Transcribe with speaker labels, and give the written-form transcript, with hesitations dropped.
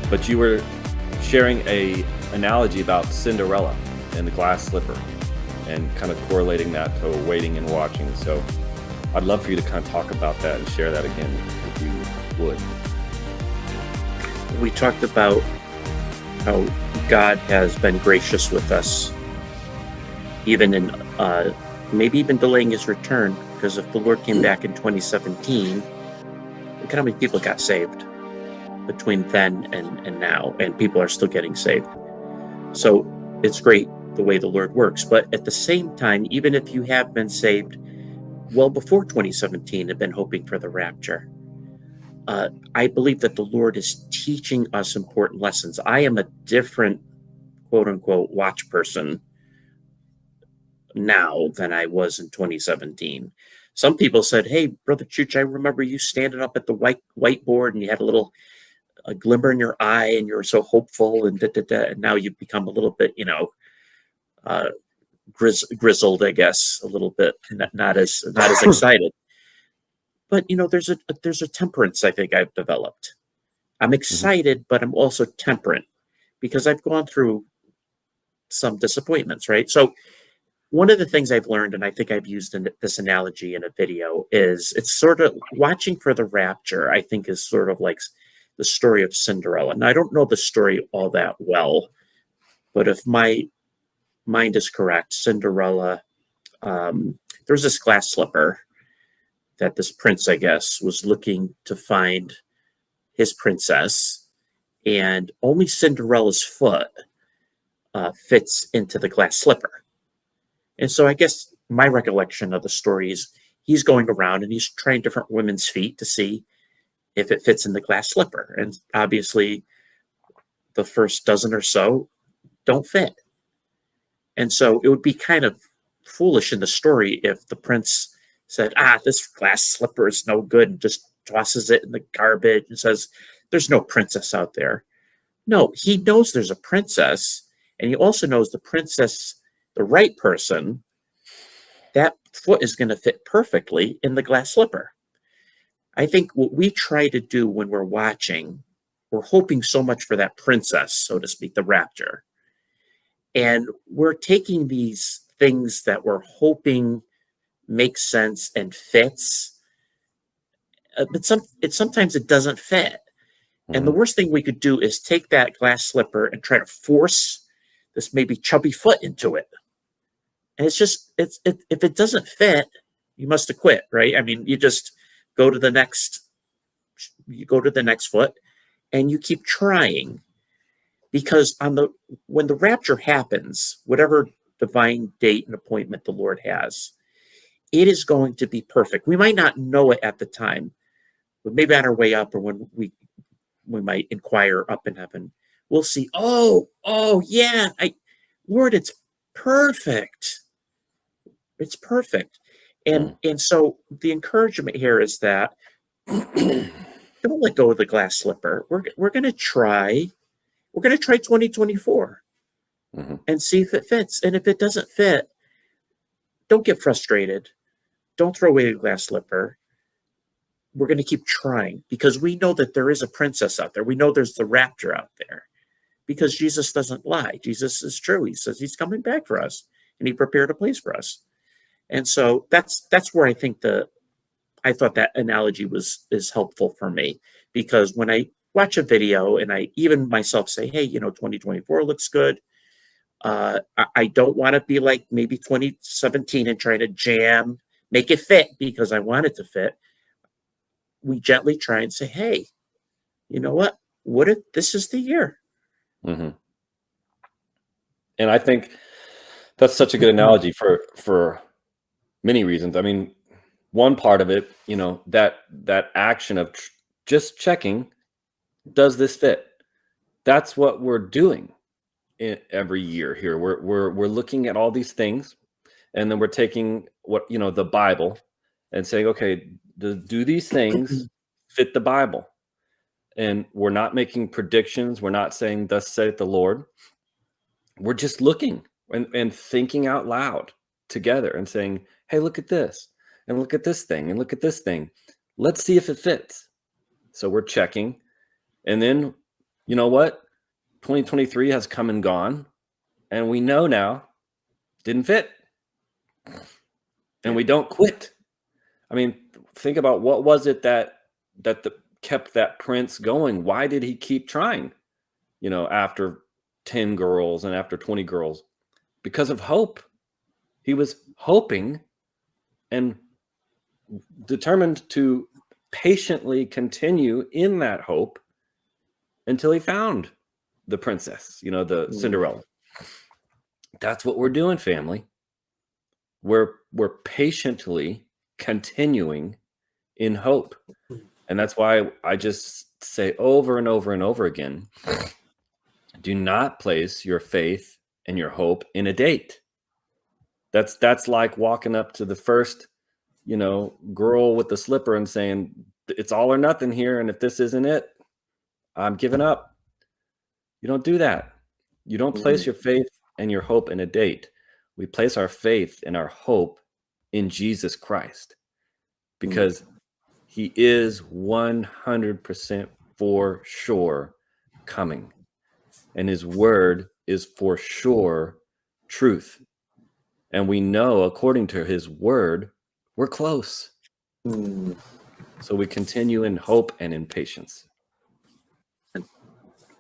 Speaker 1: But you were sharing a analogy about Cinderella and the glass slipper and kind of correlating that to waiting and watching. So I'd love for you to kind of talk about that and share that again if you would.
Speaker 2: We talked about how God has been gracious with us, even in maybe even delaying his return, because if the Lord came back in 2017, look at how many people got saved between then and now, and people are still getting saved. So it's great the way the Lord works. But at the same time, even if you have been saved well before 2017 and been hoping for the rapture, I believe that the Lord is teaching us important lessons. I am a different, quote unquote, watch person now than I was in 2017. Some people said, "Hey, Brother Chooch, I remember you standing up at the whiteboard and you had a glimmer in your eye and you were so hopeful and and now you've become a little bit, grizzled, I guess, a little bit, not as excited." But there's a temperance I think I've developed. I'm excited, but I'm also temperate because I've gone through some disappointments, right? So one of the things I've learned, and I think I've used this analogy in a video, is it's sort of watching for the rapture, I think, is sort of like the story of Cinderella. And I don't know the story all that well, but if my mind is correct, Cinderella, there's this glass slipper that this prince, I guess, was looking to find his princess, and only Cinderella's foot fits into the glass slipper. And so I guess my recollection of the story is he's going around and he's trying different women's feet to see if it fits in the glass slipper. And obviously the first dozen or so don't fit. And so it would be kind of foolish in the story if the prince said, this glass slipper is no good, and just tosses it in the garbage and says, there's no princess out there. No, he knows there's a princess, and he also knows the princess, the right person, that foot is going to fit perfectly in the glass slipper. I think what we try to do when we're watching, we're hoping so much for that princess, so to speak, the rapture. And we're taking these things that we're hoping makes sense and fits, but sometimes it doesn't fit. And the worst thing we could do is take that glass slipper and try to force this maybe chubby foot into it. And if it doesn't fit, you must have quit, right? I mean, you just go to the next foot and you keep trying, because when the rapture happens, whatever divine date and appointment the Lord has, it is going to be perfect. We might not know it at the time, but maybe on our way up, or when we might inquire up in heaven, we'll see, oh yeah, Lord, it's perfect. It's perfect. And so the encouragement here is that don't let go of the glass slipper. We're going to try 2024 and see if it fits. And if it doesn't fit, don't get frustrated. Don't throw away the glass slipper. We're going to keep trying, because we know that there is a princess out there. We know there's the rapture out there, because Jesus doesn't lie. Jesus is true. He says he's coming back for us, and he prepared a place for us. And so that's where I think I thought that analogy is helpful for me, because when I watch a video and I even myself say, hey, 2024 looks good. I don't want to be like maybe 2017 and try to make it fit because I want it to fit. We gently try and say, hey, you know what? What if this is the year?
Speaker 1: And I think that's such a good analogy for many reasons. I mean, one part of it, that action of just checking, does this fit? That's what we're doing every year here. We're looking at all these things, and then we're taking the Bible and saying, okay, do these things fit the Bible? And we're not making predictions. We're not saying, thus saith the Lord. We're just looking and thinking out loud together and saying, hey, look at this, and look at this thing, and look at this thing. Let's see if it fits. So we're checking. And then you know what? 2023 has come and gone, and we know now didn't fit. And we don't quit. I mean, think about what was it that kept that prince going? Why did he keep trying? After 10 girls and after 20 girls, because of hope. He was hoping and determined to patiently continue in that hope until he found the princess, the Cinderella. That's what we're doing, family. We're patiently continuing in hope. And that's why I just say over and over and over again, do not place your faith and your hope in a date. That's like walking up to the first, girl with the slipper and saying, it's all or nothing here. And if this isn't it, I'm giving up. You don't do that. You don't place your faith and your hope in a date. We place our faith and our hope in Jesus Christ, because he is 100% for sure coming. And his word is for sure truth. And we know, according to his word, we're close. So we continue in hope and in patience.